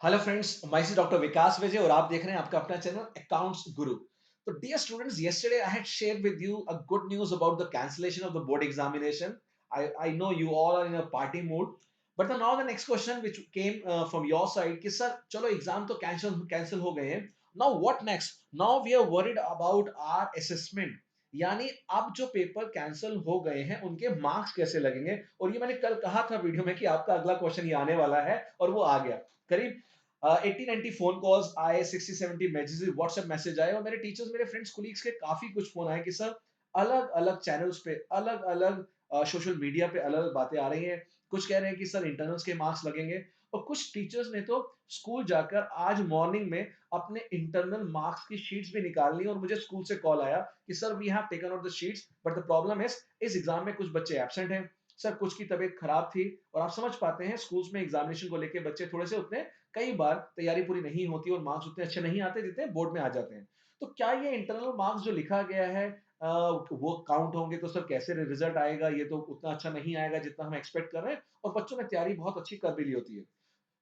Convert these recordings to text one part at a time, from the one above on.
Hello friends, myself doctor Vikas Vijay और आप देख रहे हैं आपका अपना चैनल अकाउंट्स गुरु। तो dear students, yesterday I had shared with you a good news about the cancellation of the board examination. I know you all are in a party mood, but now the next question which came from your side कि sir चलो exam तो cancel हो गए हैं. Now what next? Now we are worried about our assessment. यानी अब जो paper cancel हो गए हैं उनके मार्क्स कैसे लगेंगे. और ये मैंने कल कहा था वीडियो में कि आपका अगला क्वेश्चन ये आने वाला है और वो आ गया. करीब 80-90 फोन कॉल्स आए, 60-70 मैसेजेस, व्हाट्सएप मैसेज आए और मेरे टीचर्स, मेरे फ्रेंड्स, कोलीग्स के काफी कुछ फोन आए कि सर अलग अलग चैनल्स पे, अलग अलग सोशल मीडिया पे अलग अलग बातें आ रही हैं. कुछ कह रहे हैं कि सर इंटरनल्स के मार्क्स लगेंगे और कुछ टीचर्स ने तो स्कूल जाकर आज मॉर्निंग में अपने इंटरनल मार्क्स की शीट्स भी निकाल ली और मुझे स्कूल से कॉल आया कि sir we have taken out the sheets but the problem is इस एग्जाम में कुछ बच्चे एब्सेंट हैं. सर कुछ की तबीयत खराब थी और आप समझ पाते हैं स्कूल्स में एग्जामिनेशन को लेके बच्चे थोड़े से उतने, कई बार तैयारी पूरी नहीं होती और मार्क्स उतने अच्छे नहीं आते जितने बोर्ड में आ जाते हैं. तो क्या ये इंटरनल मार्क्स जो लिखा गया है वो काउंट होंगे तो सर कैसे रिजल्ट आएगा? ये तो उतना अच्छा नहीं आएगा जितना हम एक्सपेक्ट कर रहे हैं और बच्चों ने तैयारी बहुत अच्छी कर भी ली होती है.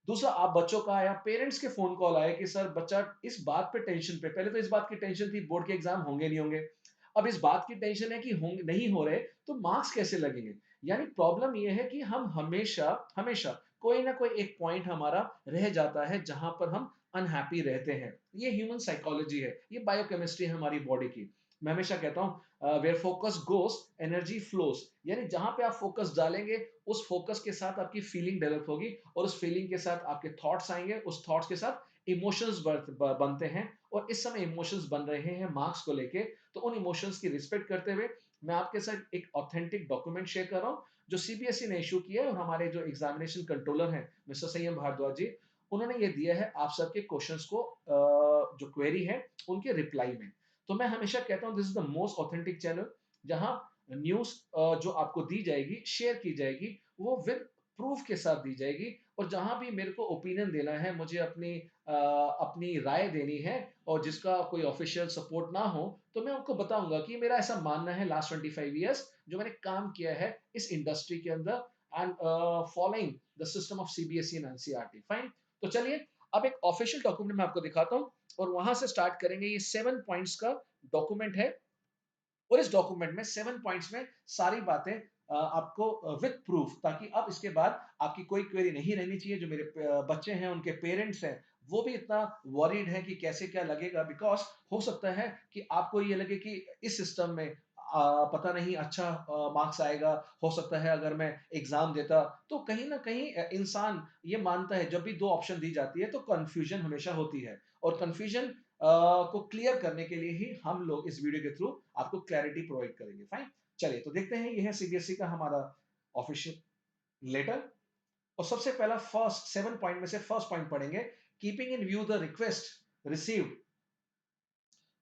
दूसरा, आप बच्चों का या पेरेंट्स के फोन कॉल आए कि सर बच्चा इस बात पे टेंशन पे, पहले तो इस बात की टेंशन थी बोर्ड के एग्जाम होंगे नहीं होंगे, अब इस बात की टेंशन है कि होंगे नहीं हो रहे तो मार्क्स कैसे लगेंगे. यानी प्रॉब्लम ये है कि हम हमेशा हमेशा कोई ना कोई एक पॉइंट हमारा रह जाता है जहां पर हम अनहैप्पी रहते हैं. ये ह्यूमन साइकोलॉजी है, ये बायोकेमिस्ट्री है हमारी बॉडी की. मैं हमेशा कहता हूँ where focus goes energy flows. यानी जहां पे आप फोकस डालेंगे उस फोकस के साथ आपकी फीलिंग डेवलप होगी और उस फीलिंग के साथ आपके थॉट्स आएंगे, उस थॉट्स के साथ इमोशंस बनते हैं. और इस समय इमोशंस बन रहे हैं मार्क्स को लेके. तो उन इमोशंस की रिस्पेक्ट करते हुए मैं आपके साथ एक ऑथेंटिक डॉक्यूमेंट शेयर कर रहा हूँ जो सीबीएसई ने इशू किया है और हमारे जो एग्जामिनेशन कंट्रोलर हैं मिस्टर संयम भारद्वाज जी, उन्होंने ये दिया है आप सबके क्वेश्चंस को, जो क्वेरी है उनके रिप्लाई में. तो मैं हमेशा कहता हूँ this is the most authentic channel जहां न्यूज जो आपको दी जाएगी, शेयर की जाएगी, वो विद प्रूफ के साथ दी जाएगी. और जहां भी मेरे को ओपिनियन देना है, मुझे अपनी राय देनी है और जिसका कोई ऑफिशियल सपोर्ट ना हो, तो मैं आपको बताऊंगा कि मेरा ऐसा मानना है लास्ट 25 ईयर्स जो मैंने काम किया है इस इंडस्ट्री के अंदर and following the system of CBSE and NCERT. Fine. तो चलिए अब एक ऑफिशियल डॉक्यूमेंट मैं आपको दिखाता हूं और वहां से स्टार्ट करेंगे. ये 7 पॉइंट्स का डॉक्यूमेंट है और इस डॉक्यूमेंट में 7 पॉइंट्स में सारी बातें आपको विद प्रूफ, ताकि अब इसके बाद आपकी कोई क्वेरी नहीं रहनी चाहिए. जो मेरे बच्चे हैं, उनके पेरेंट्स हैं, वो भी इतना वरीड है कि कैसे क्या लगेगा. बिकॉज हो सकता है कि आपको ये लगे कि इस सिस्टम में पता नहीं अच्छा मार्क्स आएगा. हो सकता है अगर मैं एग्जाम देता तो कहीं ना कहीं इंसान ये मानता है जब भी दो ऑप्शन दी जाती है तो कंफ्यूजन हमेशा होती है. और कंफ्यूजन को क्लियर करने के लिए ही हम लोग इस वीडियो के थ्रू आपको क्लैरिटी प्रोवाइड करेंगे. फाइन. चलिए तो देखते हैं. ये है सीबीएसई का हमारा ऑफिशियल लेटर. और सबसे पहला फर्स्ट 7 पॉइंट में से फर्स्ट पॉइंट पढ़ेंगे. Keeping in view the request received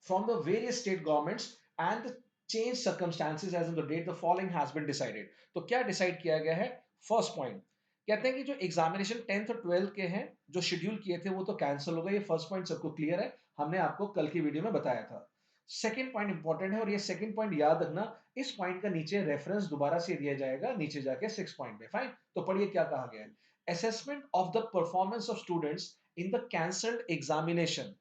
from the various state governments and the changed circumstances as on the date the following has been decided. तो क्या डिसाइड किया गया है? फर्स्ट पॉइंट कहते हैं कि जो एग्जामिनेशन 10th और 12th के हैं जो शेड्यूल किए थे वो तो कैंसिल हो गए. ये फर्स्ट पॉइंट सबको क्लियर है, हमने आपको कल की वीडियो में बताया था. सेकंड पॉइंट इंपॉर्टेंट है और ये सेकंड पॉइंट याद रखना. इस पॉइंट का नीचे रेफरेंस दोबारा से दिया जाएगा नीचे जाके 6 पॉइंट में. फाइन. तो पढ़िए क्या कहा गया है. Assessment of the performance of students in the cancelled examination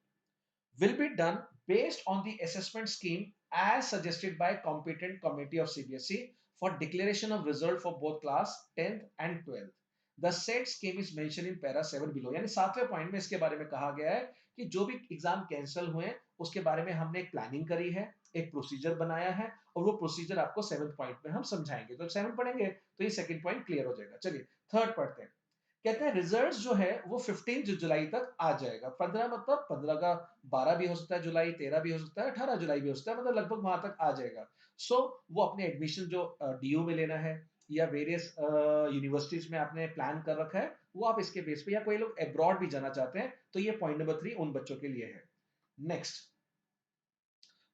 will be done based on the assessment scheme as suggested by competent committee of CBSE for declaration of result for both class 10th and 12th. The said scheme is mentioned in para 7 below. यानी सातवें point में इसके बारे में कहा गया है कि जो भी एग्जाम कैंसिल हुए उसके बारे में हमने एक प्लानिंग करी है, एक प्रोसीजर बनाया है और वो प्रोसीजर आपको 7th पॉइंट में हम समझाएंगे. तो 7 पढ़ेंगे तो ये सेकंड पॉइंट क्लियर हो जाएगा. चलिए थर्ड पढ़ते हैं. कहते हैं रिजल्ट्स जो है वो 15 जुलाई तक आ जाएगा. 15 मतलब 15 का 12 भी हो सकता है जुलाई, 13 भी हो सकता है, 18 जुलाई भी हो सकता है, मतलब लगभग वहां तक आ जाएगा. सो वो अपने एडमिशन जो डीयू में लेना है या वेरियस यूनिवर्सिटीज में आपने प्लान कर रखा है वो आप इसके बेस पे, या कोई लोग अब्रॉड भी जाना चाहते हैं तो ये पॉइंट नंबर 3 उन बच्चों के लिए है. नेक्स्ट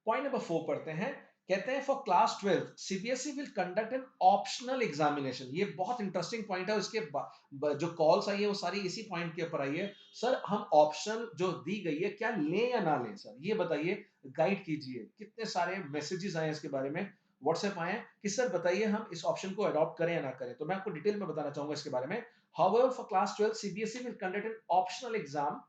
पॉइंट नंबर 4 पढ़ते हैं. कहते हैं for class 12 CBSE will conduct an optional examination. ये बहुत इंटरेस्टिंग पॉइंट है. इसके जो कॉल्स आई है वो सारी इसी पॉइंट के ऊपर आई है. सर हम ऑप्शनल जो दी गई है क्या लें या ना लें? सर ये बताइए, गाइड कीजिए. कितने सारे मैसेजेस आए हैं इसके बारे में, व्हाट्सएप आए हैं कि सर बताइए हम इस ऑप्शन को अडॉप्ट करें या ना करें. तो मैं आपको डिटेल में बताना चाहूंगा इसके बारे में. However, for class 12, CBSE will conduct an optional exam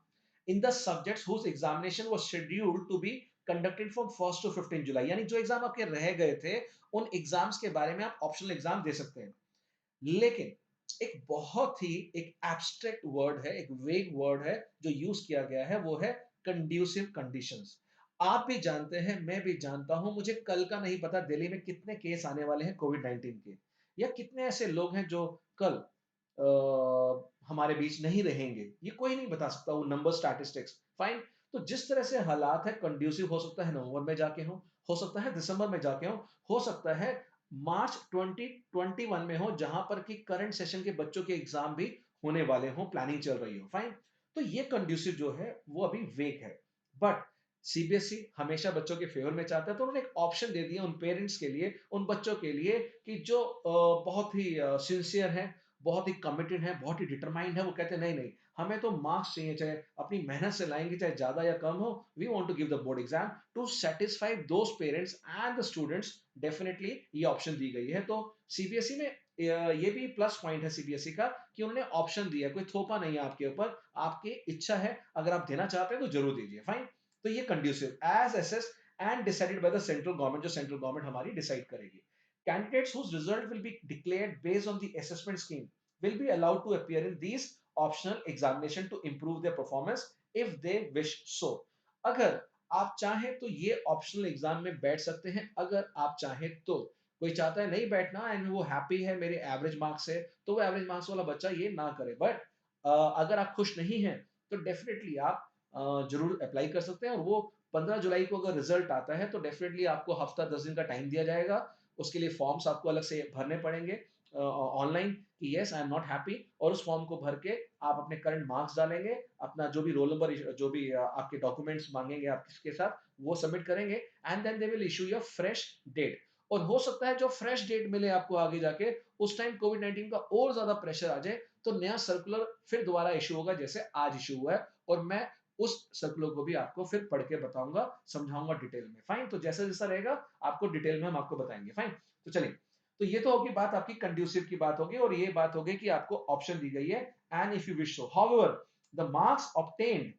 in the subjects whose examination was scheduled to be conducted from 1st to 15 जुलाई. यानी जो एग्जाम आपके रह गए थे उन एग्जाम्स के बारे में आप ऑप्शनल एग्जाम दे सकते हैं. लेकिन एक बहुत ही एक एब्स्ट्रैक्ट वर्ड है, एक वेग वर्ड है जो यूज किया गया है, वो है कंड्यूसिव कंडीशंस. आप भी जानते हैं, मैं भी जानता हूं, मुझे कल का नहीं पता दिल्ली में कितने केस आने वाले हैं कोविड 19 के, या कितने ऐसे लोग हैं जो कल हमारे बीच नहीं रहेंगे, ये कोई नहीं बता सकता, वो नंबर स्टैटिस्टिक्स फाइन. तो जिस तरह से हालात है, कंड्यूसिव हो सकता है नवंबर में जाके हो सकता है दिसंबर में जाके हो सकता है मार्च 2021 में हो, जहां पर कि करंट सेशन के बच्चों के एग्जाम भी होने वाले हो, प्लानिंग चल रही हो, फाइन. तो ये कंड्यूसिव जो है वो अभी वेक है. बट सीबीएसई हमेशा बच्चों के फेवर में चाहता है, तो उन्होंने एक ऑप्शन दे दिया उन पेरेंट्स के लिए, उन बच्चों के लिए कि जो बहुत ही सिंसियर है, बहुत ही कमिटेड है, बहुत ही डिटरमाइंड है. वो कहते हैं नहीं नहीं, हमें तो मार्क्स चाहिए, चाहे अपनी मेहनत से लाएंगे, चाहे ज्यादा या कम हो. We want to give the board exam to satisfy those parents and the students. Definitely ये ऑप्शन दी गई है. तो सीबीएसई में ये भी प्लस पॉइंट है सीबीएसई का कि उन्होंने ऑप्शन दिया, कोई थोपा नहीं है आपके ऊपर, आपकी इच्छा है, अगर आप देना चाहते हैं तो जरूर दीजिए, फाइन. तो ये conducive as assess and decided by the central government, जो सेंट्रल गवर्नमेंट हमारी डिसाइड करेगी. Candidates whose result will be declared based on the assessment scheme will be allowed to appear in these optional examination to improve their performance if they wish so. अगर आप चाहें तो ये optional exam में बैठ सकते हैं, अगर आप चाहें तो. कोई चाहता है नहीं बैठना एंड वो हैप्पी है मेरे एवरेज मार्क्स से, तो वो एवरेज मार्क्स वाला बच्चा ये ना करे. बट अगर आप खुश नहीं हैं तो डेफिनेटली आप जरूर अप्लाई कर सकते हैं. और वो 15 जुलाई को अगर रिजल्ट आता है तो डेफिनेटली आपको हफ्ता 10 दिन का टाइम दिया जाएगा. उसके लिए फॉर्म्स आपको अलग से भरने पड़ेंगे ऑनलाइन कि yes I am not happy, और उस फॉर्म को भर के आप अपने करंट मार्क्स डालेंगे, अपना जो भी रोल नंबर, जो भी आपके डॉक्यूमेंट्स मांगेंगे आप किसके साथ, वो सबमिट करेंगे and then they will issue your fresh date. और हो सकता है जो फ्रेश डेट मिले आपको आगे जाके, उस टाइम कोविड 19 का और ज्यादा प्रेशर आ जाए, तो नया सर्कुलर फिर दोबारा इशू होगा जैसे आज इशू हुआ है. और मैं उस सर्कुलर को भी आपको फिर पढ़ के बताऊंगा, समझाऊंगा डिटेल में, फाइन. तो जैसा जैसा रहेगा आपको डिटेल में हम आपको बताएंगे, फाइन. तो चलिए, तो ये तो होगी बात, आपकी कंड्यूसिव की बात होगी, और ये बात होगी कि आपको ऑप्शन दी गई है and if you wish so. However, the marks obtained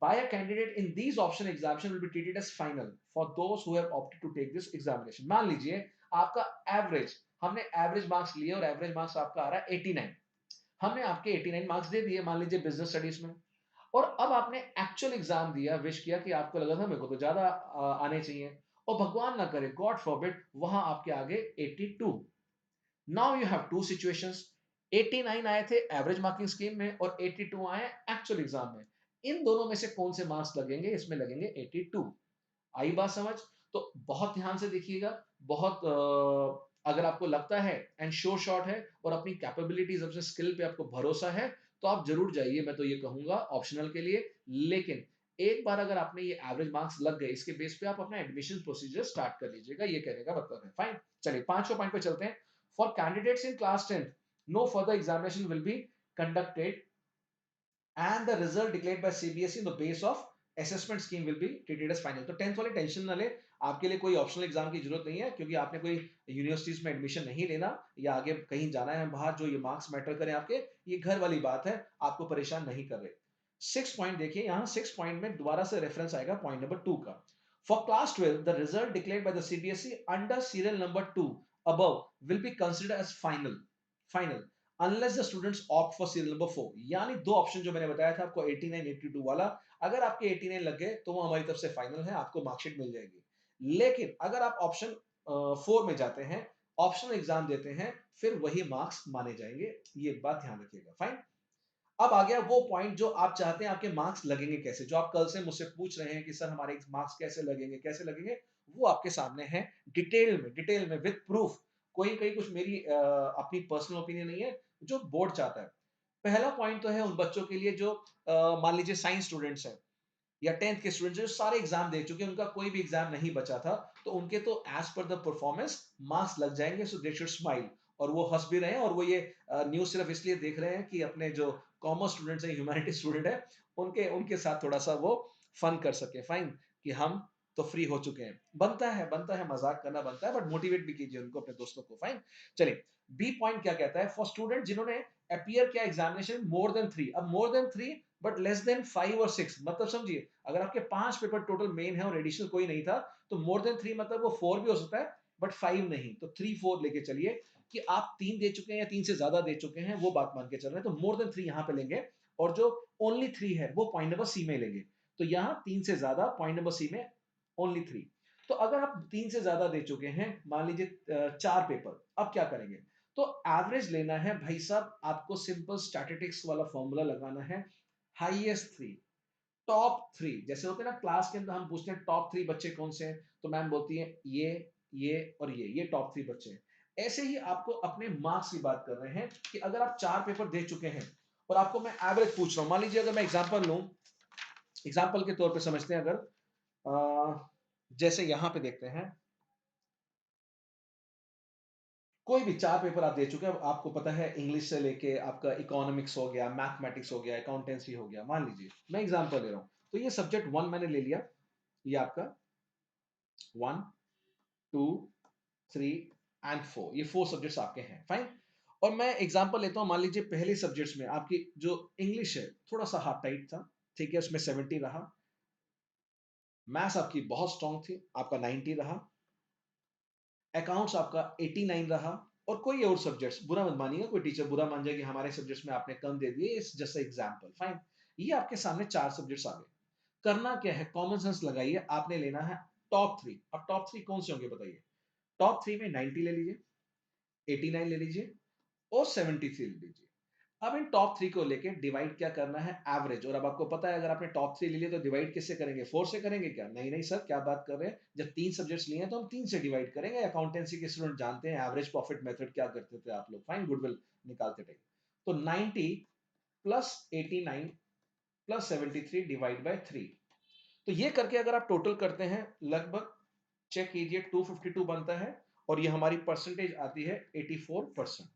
by a candidate in these option examination will be treated as final for those who have opted to take this examination. मान लीजिए आपका average, हमने average marks लिए और average marks आपका आ रहा है 89. हमने आपके 89 मार्क्स दे दिए मान लीजिए बिजनेस स्टडीज में, और अब आपने एक्चुअल एग्जाम दिया, विश किया कि आपको लगा था मेरे को तो ज्यादा आने चाहिए, और भगवान ना करे गॉड फॉरबिड वहां आपके आगे 82. Now you have two situations. 89 आए थे एवरेज मार्किंग स्कीम में और 82 आए एक्चुअल एग्जाम में. इन दोनों में से कौन से मार्क्स लगेंगे? इसमें लगेंगे 82. आई बात समझ? तो बहुत ध्यान से देखिएगा. बहुत अगर आपको लगता है एंड श्योर शॉट है और अपनी कैपेबिलिटीज, अपने स्किल पे आपको भरोसा है, तो आप जरूर जाइए, मैं तो ये कहूंगा ऑप्शनल के लिए. लेकिन एक बार अगर आपने ये एवरेज मार्क्स लग गए, इसके बेस पे आप अपना एडमिशन प्रोसीजर स्टार्ट कर लीजिएगा, ये कहने का मतलब है, फाइन. चलिए पांचवें पॉइंट पे चलते हैं. For candidates in class 10 no further examination will be conducted and the result declared by CBSE on the base of assessment scheme will be treated as final. तो 10th वाले टेंशन ना ले, आपके लिए कोई ऑप्शनल एग्जाम की जरूरत नहीं है, क्योंकि आपने कोई यूनिवर्सिटीज में एडमिशन नहीं लेना या आगे कहीं जाना है बाहर जो ये मार्क्स मैटर करें आपके, ये घर वाली बात है, आपको परेशान नहीं कर रहे. 6 पॉइंट देखिए, यहाँ 6 पॉइंट में दोबारा से रेफरेंस आएगा पॉइंट नंबर 2 का. For class 12 the result declared by the CBSE under serial number 2 above will be considered as final unless the students opt for serial number 4. यानी दो ऑप्शन जो मैंने बताया था आपको 89 82 वाला, अगर आपके 89 लग गए तो वो हमारी तरफ से फाइनल है, आपको मार्कशीट मिल जाएगी. लेकिन अगर आप ऑप्शन 4 में जाते हैं, ऑप्शनल एग्जाम देते हैं, फिर वही मार्क्स माने जाएंगे. ये बात ध्यान रखिएगा, फाइन. अब आ गया वो पॉइंट जो आप चाहते हैं आपके मार्क्स लगेंगे कैसे, जो आप कल से मुझसे पूछ रहे हैं कि सर हमारे मार्क्स कैसे लगेंगे, कैसे लगेंगे, वो आपके सामने है डिटेल में विद प्रूफ. कोई कहीं कुछ मेरी अपनी पर्सनल ओपिनियन नहीं है, जो बोर्ड चाहता है. पहला पॉइंट तो है उन बच्चों के लिए जो मान लीजिए साइंस स्टूडेंट्स हैं या 10th के स्टूडेंट्स जो सारे एग्जाम दे चुके हैं, उनका कोई भी एग्जाम नहीं बचा था, तो उनके तो as per the performance marks लग जाएंगे. सो दे शुड स्माइल, और वो हंस भी रहे हैं, और वो ये न्यूज सिर्फ इसलिए देख रहे हैं कि अपने जो कॉमर्स स्टूडेंट्स हैं, ह्यूमैनिटी स्टूडेंट है, उनके उनके साथ थोड़ा सा वो फन कर सके, फाइन, कि हम तो फ्री हो चुके हैं. बनता है मजाक करना बनता है, बट मोटिवेट भी कीजिए उनको, अपने दोस्तों को, फाइन. चलिए, बी पॉइंट क्या कहता है. फॉर स्टूडेंट जिन्होंने अपीयर क्या एग्जामिनेशन मोर देन 3, अब more than 3 but less than 5 और 6, मतलब समझिए अगर आपके 5 पेपर टोटल मेन है और एडिशनल कोई नहीं था तो मोर देन 3 मतलब वो 4 भी हो सकता है बट 5 नहीं, तो 3 4 लेके चलिए कि आप 3 दे चुके हैं या 3 से ज्यादा दे चुके हैं वो बात मान के चल रहे हैं, तो मोर देन 3 यहाँ पे लेंगे और जो ओनली 3 है वो पॉइंट नंबर सी में लेंगे, तो यहाँ 3 से ज्यादा पॉइंट नंबर सी में ओनली 3। तो अगर आप 3 से ज्यादा दे चुके हैं, मान लीजिए 4 पेपर, अब क्या करेंगे, तो एवरेज लेना है भाई साहब, आपको सिंपल स्टैटिस्टिक्स वाला फॉर्मूला लगाना है, हाईएस्ट 3, टॉप 3, जैसे होते हैं ना क्लास के अंदर हम पूछते हैं टॉप 3 बच्चे कौन से हैं, तो मैम बोलती है ये और ये टॉप 3 बच्चे हैं। ऐसे ही आपको अपने मार्क्स की बात कर रहे हैं कि अगर आप 4 पेपर दे चुके हैं और आपको मैं एवरेज पूछ रहा हूं, मान लीजिए अगर मैं एग्जांपल लूं, एग्जांपल के तौर पे समझते हैं, अगर जैसे यहां पे देखते हैं, कोई भी 4 पेपर आप दे चुके हैं, आपको पता है इंग्लिश से लेके आपका इकोनॉमिक्स हो गया, मैथमेटिक्स हो गया, अकाउंटेंसी हो गया, मान लीजिए मैं एग्जांपल ले रहा हूं, तो ये सब्जेक्ट 1 मैंने ले लिया, ये आपका 1 2 3 एंड 4, ये 4 सब्जेक्ट्स आपके हैं, फाइन। और मैं एग्जांपल लेता हूं, मान लीजिए पहले सब्जेक्ट्स में आपकी जो इंग्लिश है थोड़ा सा हार्ड टाइट था, ठीक है, उसमें 70 रहा, मैथ्स आपकी बहुत स्ट्रांग थी, आपका 90 रहा, अकाउंट्स आपका 89 रहा, और कोई और सब्जेक्ट्स, बुरा मत मानिएगा, कोई टीचर बुरा मान जाए कि हमारे सब्जेक्ट्स में आपने कम दे दिए, इट्स जस्ट एग्जांपल, फाइन। ये आपके सामने 4 सब्जेक्ट्स आ गए, करना क्या है, कॉमन सेंस लगाइए, आपने लेना है टॉप 3। अब टॉप 3 कौन से होंगे बताइए, टॉप 3 में 90 ले लीजिए, 89 ले लीजिए और 73 ले लीजिए। अब इन टॉप 3 को लेके डिवाइड क्या करना है, एवरेज। और अब आपको पता है अगर आपने टॉप 3 ले लिए तो डिवाइड किससे करेंगे, 4 से करेंगे क्या, नहीं नहीं सर क्या बात कर रहे हैं, जब 3 सब्जेक्ट्स लिए हैं तो हम 3 से डिवाइड करेंगे, अकाउंटेंसी के स्टूडेंट जानते हैं एवरेज प्रॉफिट मेथड क्या करते थे आप लोग, फाइन, गुडविल निकालते थे। तो 90 प्लस 89 प्लस 73 डिवाइड बाय 3, तो ये करके अगर आप टोटल करते हैं लगभग, चेक कीजिए, 252 बनता है और ये हमारी परसेंटेज आती है 84%,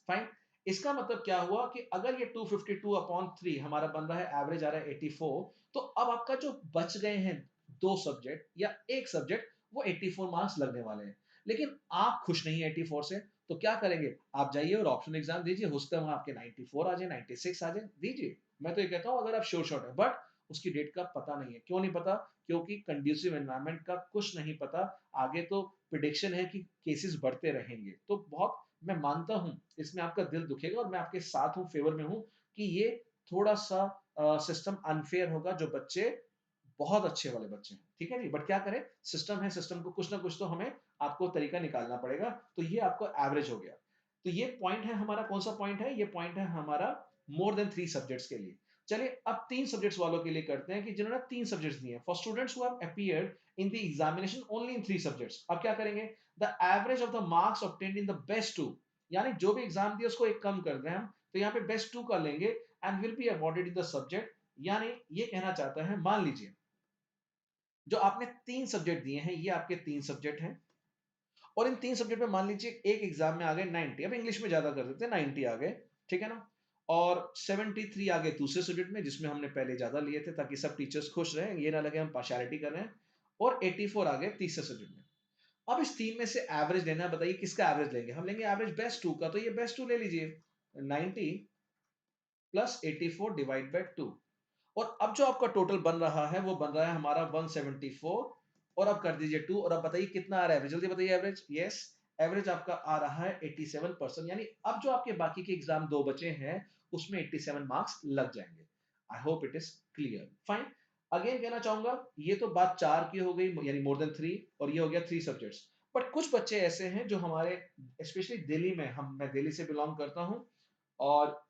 फाइन। इसका मतलब क्या हुआ कि अगर ये 252 अपॉन 3 हमारा बन रहा है, एवरेज आ रहा है 84, तो अब आपका जो बच गए हैं 2 सब्जेक्ट या एक सब्जेक्ट, वो 84 मार्क्स लगने वाले हैं। लेकिन आप खुश नहीं है 84 से, तो क्या करेंगे, आप जाइए और ऑप्शन एग्जाम दीजिए, हो सकता है वहां आपके 94 आ जाए, 96 आ जाए, दीजिए। मैं तो ये कहता हूं अगर आप श्योर शॉट है, बट उसकी डेट का पता नहीं है, क्यों नहीं पता, क्योंकि कंड्यूसिव एनवायरनमेंट का कुछ नहीं पता, आगे तो प्रिडिक्शन है कि केसेस बढ़ते रहेंगे, तो बहुत, मैं मानता हूं इसमें आपका दिल दुखेगा और मैं आपके साथ हूं, फेवर में हूं कि ये थोड़ा सा सिस्टम अनफेयर होगा, जो बच्चे बहुत अच्छे वाले बच्चे हैं, ठीक है जी, बट क्या करें, सिस्टम है, सिस्टम को कुछ ना कुछ तो हमें आपको तरीका निकालना पड़ेगा। तो ये आपको एवरेज हो गया, तो ये पॉइंट है हमारा, कौन सा पॉइंट है, ये पॉइंट है हमारा मोर देन 3 सब्जेक्ट्स के लिए। चलिए अब 3 सब्जेक्ट्स वालों के लिए करते हैं कि जिन्होंने 3 सब्जेक्ट्स दिए हैं, for students who have appeared in the examination only in 3 subjects, अब क्या करेंगे, the average of the marks obtained in the best 2, यानी जो भी एग्जाम दिया उसको एक कम कर रहे हैं हम, तो यहाँ पे बेस्ट 2 का लेंगे and will be awarded in the subject. यानी ये कहना चाहता है, मान लीजिए जो आपने 3 सब्जेक्ट दिए हैं, ये आपके 3 सब्जेक्ट हैं, और इन 3 सब्जेक्ट में मान लीजिए एक एग्जाम में आ गए 90, अब इंग्लिश में ज्यादा कर देते हैं, 90 आ गए, ठीक है ना, और 73 आ गए दूसरे सब्जेक्ट में जिसमें हमने पहले ज्यादा लिए थे, ताकि सब टीचर्स खुश रहें, ये ना लगे हम पार्शियलिटी कर रहे हैं, और 84 आ गए तीसरे सब्जेक्ट में। अब इस तीन में से एवरेज लेना है, बताइए किसका एवरेज लेंगे, हम लेंगे एवरेज बेस्ट 2 का, तो ये बेस्ट 2 ले लीजिए, 90 प्लस 84 डिवाइड बाय 2, और अब जो आपका टोटल बन रहा है वो बन रहा है हमारा 174, और अब कर दीजिए 2, और अब बताइए कितना आ रहा है एवरेज, जल्दी बताइए एवरेज, यस, एवरेज आपका आ रहा है 87%, यानी अब जो आपके बाकी के एग्जाम 2 बचे हैं उसमें 87 मार्क्स लग जाएंगे। I hope it is clear, fine. Again कहना चाहूंगा, ये तो बात 4 की हो गई, यानी मोर देन 3, और ये हो गया 3 सब्जेक्ट्स, बट कुछ बच्चे ऐसे हैं जो हमारे, स्पेशली दिल्ली में, हम, मैं दिल्ली से बिलोंग करता हूं, और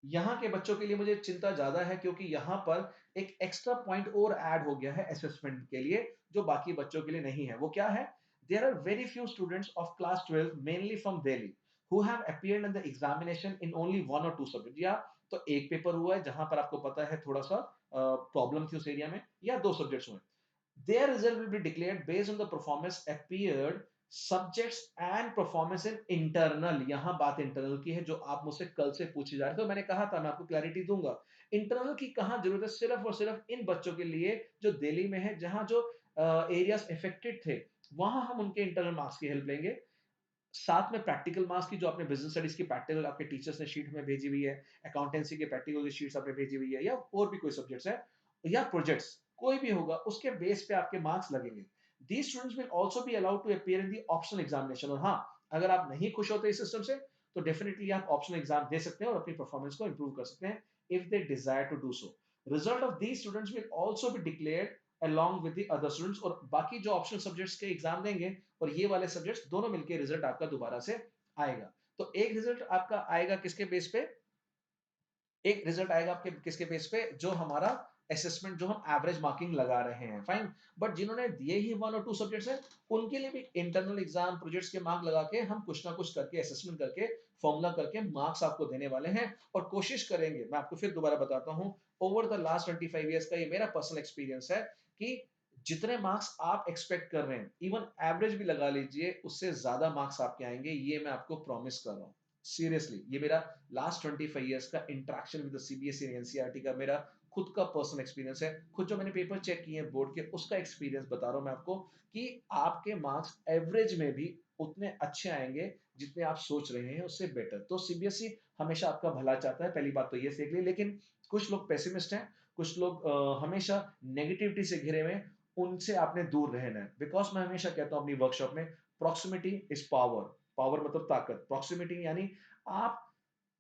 यहाँ के बच्चों के लिए मुझे चिंता ज्यादा है, क्योंकि यहाँ पर एक एक्स्ट्रा पॉइंट और ऐड हो गया है असेसमेंट के लिए, जो बाकी बच्चों के लिए नहीं है, वो क्या है, there are very few students of class 12 mainly from Delhi who have appeared in the examination in only 1 और 2 सब्जेक्ट, या तो एक पेपर हुआ है जहां पर आपको पता है थोड़ा सा प्रॉब्लम थी उस एरिया में, या 2 सब्जेक्ट्स हुए, their result will be declared based on the performance appeared subjects and performance in internal। यहां बात इंटरनल की है, जो आप मुझसे कल से पूछे जा रहे थे, तो मैंने कहा था मैं आपको क्लैरिटी दूंगा, इंटरनल की कहां जरूरत है, सिर्फ और सिर्फ इन बच्चों के लिए जो दिल्ली में है, जहां जो एरियाज इफेक्टेड थे, वहां हम उनके इंटरनल मार्क्स की हेल्प लेंगे। साथ में प्रैक्टिकल मार्क्स की जो आपने बिजनेस स्टडीज की प्रैक्टिकल आपके टीचर्स ने शीट में भेजी हुई है, अकाउंटेंसी के प्रैक्टिकल की शीट्स आपने भेजी हुई है, या और भी कोई सब्जेक्ट्स है या प्रोजेक्ट्स, कोई भी होगा, उसके बेस पे आपके मार्क्स लगेंगे। These students will also be allowed to appear in the optional examination। और हाँ, अगर आप नहीं खुश होते इस सिस्टम से, तो डेफिनेटली आप ऑप्शनल एग्जाम दे सकते हैं और अपनी परफॉर्मेंस को इंप्रूव कर सकते हैं, if they desire to do so. Result of these students will also be declared along with the other students। और बाकी जो ऑप्शनल सब्जेक्ट्स के एग्जाम देंगे और ये वाले सब्जेक्ट्स दोनों मिलके रिजल्ट आपका दोबारा से आएगा। तो एक रिजल्ट आपका आएगा किसके बेस पे? एक रिजल्ट आएगा आपके किसके बेस पे? जो हमारा असेसमेंट, जो हम एवरेज मार्किंग लगा रहे हैं, फाइन। बट जिन्होंने दिए ही 1 और 2 सब्जेक्ट्स हैं, उनके लिए भी इंटरनल एग्जाम प्रोजेक्ट्स के मार्क लगा के हम कुछ ना कुछ करके असेसमेंट करके फॉर्मूला करके मार्क्स आपको देने वाले हैं। और कोशिश करेंगे, मैं आपको फिर दोबारा बताता हूँ, ओवर द लास्ट 25 ईयर्स का ये मेरा पर्सनल एक्सपीरियंस है कि जितने मार्क्स आप एक्सपेक्ट कर रहे हैं, इवन एवरेज भी लगा लीजिए, उससे ज्यादा मार्क्स आपके आएंगे, ये मैं आपको प्रॉमिस कर रहा हूँ। सीरियसली, ये मेरा लास्ट 25 ईयर्स का इंटरेक्शन विद सीबीएसई और एनसीईआरटी का मेरा खुद का पर्सनल एक्सपीरियंस है। खुद जो मैंने पेपर चेक किए हैं बोर्ड के, उसका एक्सपीरियंस बता रहा हूं मैं आपको कि आपके मार्क्स एवरेज में भी उतने अच्छे आएंगे जितने आप सोच रहे हैं, उससे बेटर। तो सीबीएसई हमेशा आपका भला चाहता है, पहली बात तो ये सीख ली। लेकिन कुछ लोग पेसिमिस्ट हैं, कुछ लोग हमेशा नेगेटिविटी से घिरे हुए हैं, उनसे आपने दूर रहना है। बिकॉज मैं हमेशा कहता हूं अपनी वर्कशॉप में, प्रॉक्सिमिटी इज पावर। पावर मतलब ताकत, प्रॉक्सिमिटी यानी आप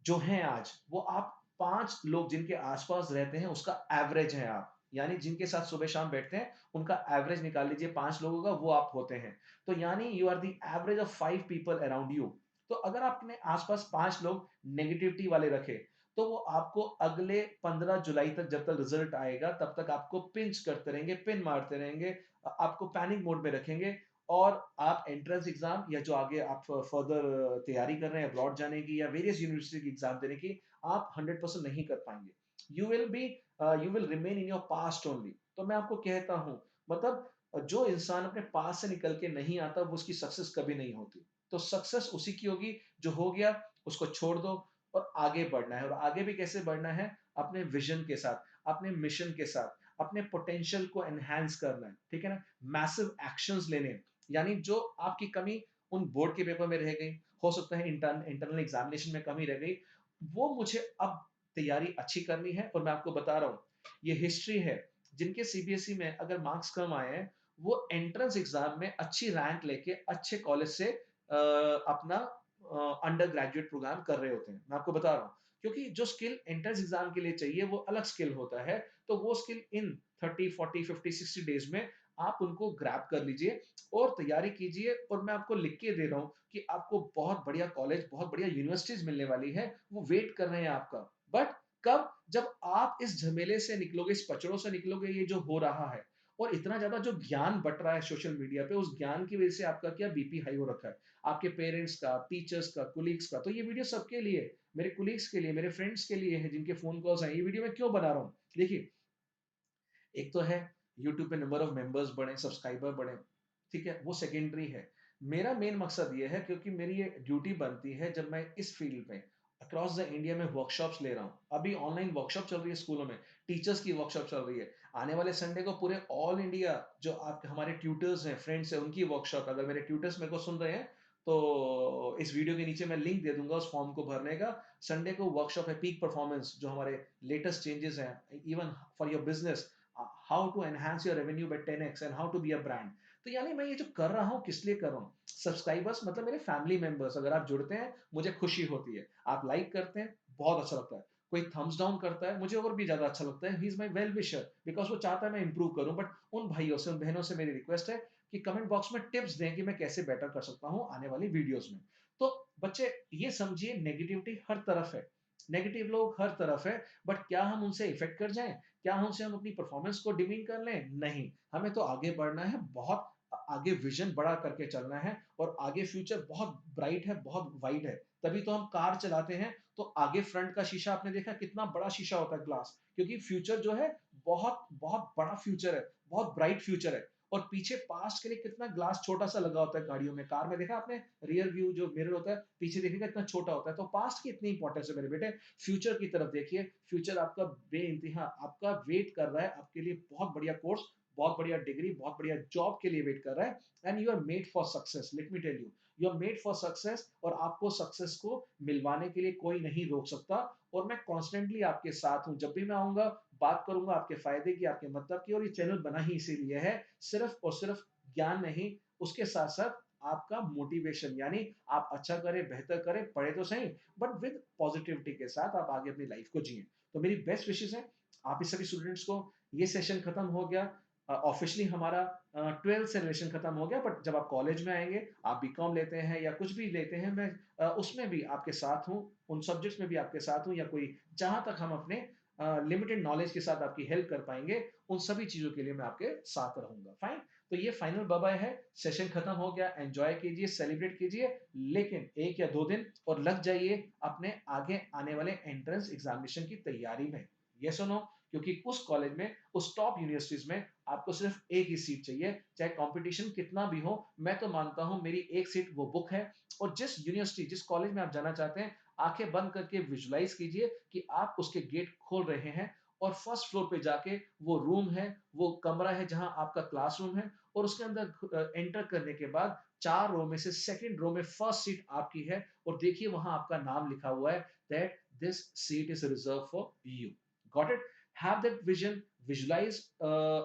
जो हैं आज, वो आप 5 लोग जिनके आसपास रहते हैं उसका एवरेज है आप। यानी जिनके साथ सुबह शाम बैठते हैं, उनका एवरेज निकाल लीजिए 5 लोगों का, वो आप होते हैं। तो यानी you are the average of 5 people around you. तो अगर आपने आसपास 5 लोग नेगेटिविटी वाले रखे, तो वो आपको अगले 15 जुलाई तक, जब तक रिजल्ट आएगा, तब तक आपको पिंच करते रहेंगे, पिन मारते रहेंगे, आपको पैनिक मोड में रखेंगे। और आप एंट्रेंस एग्जाम या जो आगे आप फर्दर तैयारी कर रहे हैं अब्रॉड जाने की या वेरियस यूनिवर्सिटी की एग्जाम देने की, आप 100% नहीं कर पाएंगे। You will be you will remain in your past only. तो मैं आपको कहता हूं, मतलब जो इंसान अपने पास से निकल के नहीं आता, वो उसकी सक्सेस कभी नहीं होती। तो सक्सेस उसी की होगी जो हो गया, उसको छोड़ दो और आगे बढ़ना है। और आगे भी कैसे बढ़ना है? अपने विजन के साथ, अपने मिशन के साथ, अपने पोटेंशियल को एनहांस करना है, ठीक है ना? मैसिव एक्शंस लेने हैं। यानी जो आपकी कमी उन बोर्ड के पेपर में रह गई, हो सकता है इंटरनल एग्जामिनेशन में कमी रह गई, वो मुझे अब तैयारी अच्छी करनी है। और मैं आपको बता रहा हूँ, ये हिस्ट्री है, जिनके सीबीएसई में अगर मार्क्स कम आए हैं, वो एंट्रेंस एग्जाम में अच्छी रैंक लेके अच्छे कॉलेज से अपना अंडर ग्रेजुएट प्रोग्राम कर रहे होते हैं। मैं आपको बता रहा हूँ, क्योंकि जो स्किल एंट्रेंस एग्जाम के लिए चाहिए वो अलग स्किल होता है। तो वो स्किल इन 30, 40, 50, 60 डेज में आप उनको ग्रैब कर लीजिए और तैयारी कीजिए। और मैं आपको लिख के दे रहा हूँ कि आपको बहुत बढ़िया कॉलेज, बहुत बढ़िया यूनिवर्सिटीज मिलने वाली है, वो वेट कर रहे हैं आपका। बट कब? जब आप इस झमेले से निकलोगे, इस पचड़ों से निकलोगे, ये जो हो रहा है, और इतना ज्यादा जो ज्ञान बट रहा है सोशल मीडिया पे, उस ज्ञान की वजह से आपका क्या बीपी हाई हो रखा है, आपके पेरेंट्स का, टीचर्स का, कुलीग्स का। तो ये वीडियो सबके लिए, मेरे कुलीग्स के लिए, मेरे फ्रेंड्स के लिए है, जिनके फोन कॉल्स हैं। ये वीडियो मैं क्यों बना रहा हूँ? देखिए, एक तो है यूट्यूब पे नंबर ऑफ मेंबर्स बढ़े, सब्सक्राइबर बढ़े, ठीक है, वो सेकेंडरी है। मेरा मेन मकसद ये है, क्योंकि मेरी ये ड्यूटी बनती है, जब मैं इस फील्ड में अक्रॉस द इंडिया में वर्कशॉप्स ले रहा हूँ। अभी ऑनलाइन वर्कशॉप चल रही है स्कूलों में, टीचर्स की वर्कशॉप चल रही है। आने वाले संडे को पूरे ऑल इंडिया जो आप हमारे ट्यूटर्स हैं, फ्रेंड्स हैं, उनकी वर्कशॉप। अगर मेरे ट्यूटर्स मेरे को सुन रहे हैं, तो इस वीडियो के नीचे मैं लिंक दे दूंगा उस फॉर्म को भरने का। संडे को वर्कशॉप है, पीक परफॉर्मेंस, जो हमारे लेटेस्ट चेंजेस हैं, even for your business, how to enhance your revenue by 10x and how to be a brand. तो यानी मैं ये जो कर रहा हूँ, किस लिए कर रहा हूँ? सब्सक्राइबर्स मतलब मेरे फैमिली मेंबर्स, अगर आप जुड़ते हैं, मुझे खुशी होती है। आप लाइक करते हैं, बहुत अच्छा लगता है। कोई थम्स डाउन करता है, मुझे और भी ज्यादा अच्छा लगता है। He is my well wisher, because वो चाहता है मैं इंप्रूव करूं। बट उन भाइयों से, उन बहनों से मेरी रिक्वेस्ट है कि कमेंट बॉक्स में टिप्स दें कि मैं कैसे बेटर कर सकता हूं आने वाली वीडियोस में। तो बच्चे, ये समझिए, नेगेटिविटी हर तरफ है, नेगेटिव लोग हर तरफ है। बट क्या हम उनसे इफेक्ट कर जाएं? क्या हमसे हम अपनी परफॉर्मेंस को डिमीन कर लें? नहीं, हमें तो आगे बढ़ना है, बहुत आगे विजन बड़ा करके चलना है। और आगे फ्यूचर बहुत ब्राइट है, बहुत वाइड है। तभी तो हम कार चलाते हैं, तो आगे फ्रंट का शीशा आपने देखा कितना बड़ा शीशा होता है, ग्लास, क्योंकि फ्यूचर जो है बहुत बहुत बड़ा फ्यूचर है, बहुत ब्राइट फ्यूचर है। और पीछे पास्ट के लिए कितना ग्लास छोटा सा लगा होता है गाड़ियों में, कार में देखा आपने, रियर व्यू जो मिरर होता है पीछे देखने का इतना छोटा होता है। तो पास्ट की इतनी इंपॉर्टेंस है मेरे बेटे। फ्यूचर की तरफ देखिए, फ्यूचर आपका बेइंतहा आपका वेट कर रहा है, आपके लिए बहुत बढ़िया कोर्स, बहुत बढ़िया डिग्री, बहुत बढ़िया जॉब के लिए वेट कर रहा है, and you are made for success. Let me tell you, you are made for success, और आपको सक्सेस को मिलवाने के लिए कोई नहीं रोक सकता। और मैं कॉन्स्टेंटली आपके साथ हूँ, जब भी मैं आऊंगा बात करूंगा आपके फायदे की, आपके मतलब की। और ये चैनल बना ही इसीलिए है, सिर्फ और सिर्फ ज्ञान नहीं, उसके साथ साथ आपका मोटिवेशन, यानी आप अच्छा करें, बेहतर करें, पढ़े तो सही, बट विद पॉजिटिविटी के साथ आप आगे अपनी लाइफ को जिए। तो मेरी बेस्ट विशेष है आप इस सभी स्टूडेंट्स को। ये सेशन खत्म हो गया ऑफिशियली, हमारा 12th से रिलेशन खत्म हो गया, बट जब आप कॉलेज में आएंगे, आप बीकॉम लेते हैं या कुछ भी लेते हैं, मैं उसमें भी आपके साथ हूँ, उन सब्जेक्ट्स में भी आपके साथ हूँ, या कोई जहां तक हम अपने लिमिटेड नॉलेज के साथ आपकी हेल्प कर पाएंगे, उन सभी चीजों के लिए मैं आपके साथ रहूंगा। फाइन। तो ये फाइनल बाय है, सेशन खत्म हो गया, एंजॉय कीजिए, सेलिब्रेट कीजिए, लेकिन 1 या 2 दिन और लग जाइए अपने आगे आने वाले एंट्रेंस एग्जामिनेशन की तैयारी में। ये सुनो, क्योंकि उस कॉलेज में, उस टॉप यूनिवर्सिटीज में आपको सिर्फ एक ही सीट चाहिए, चाहे कंपटीशन कितना भी हो। मैं तो मानता हूं मेरी एक सीट वो बुक है। और जिस यूनिवर्सिटी, जिस कॉलेज में आप जाना चाहते हैं, आंखें बंद करके विजुलाइज कीजिए कि आप उसके गेट खोल रहे हैं, और फर्स्ट फ्लोर पे जाके वो रूम है, वो कमरा है जहां आपका क्लासरूम है, और उसके अंदर एंटर करने के बाद 4 रो में से सेकंड रो में फर्स्ट सीट आपकी है, और देखिए वहां आपका नाम लिखा हुआ है, that this seat is reserve for you. Got it? Have that vision, visualize,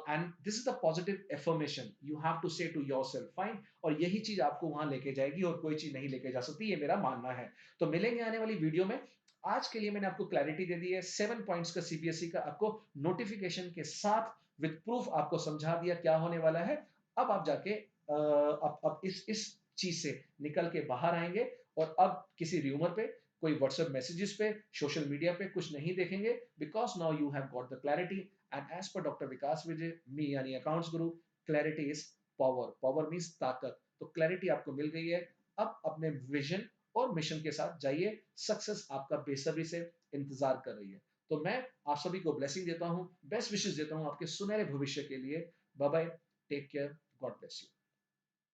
and this is the positive affirmation you have to say to yourself. Fine। और यही चीज आपको वहां लेके जाएगी, और कोई चीज नहीं लेके जा सकती, ये मेरा मानना है। तो मिलेंगे आने वाली वीडियो में। आज के लिए मैंने आपको क्लैरिटी दे दी है, 7 पॉइंट्स का सीबीएसई का, आपको नोटिफिकेशन के साथ विद प्रूफ आपको समझा दिया क्या होने वाला है। अब आप जाके अब इस चीज से निकल के बाहर आएंगे, और अब किसी र्यूमर पे, कोई व्हाट्सएप मैसेजेस पे, सोशल मीडिया पे कुछ नहीं देखेंगे, because now you have got the clarity. And as per doctor Vikas Vijay, me यानी अकाउंट्स गुरु, clarity is power. Power means ताकत। तो क्लैरिटी आपको मिल गई है, अब अपने विजन और मिशन के साथ जाइए, सक्सेस आपका बेसब्री से इंतजार कर रही है। तो मैं आप सभी को ब्लेसिंग देता हूं, बेस्ट विशेष देता हूं आपके सुनहरे भविष्य के लिए। Bye bye, take care, God bless you.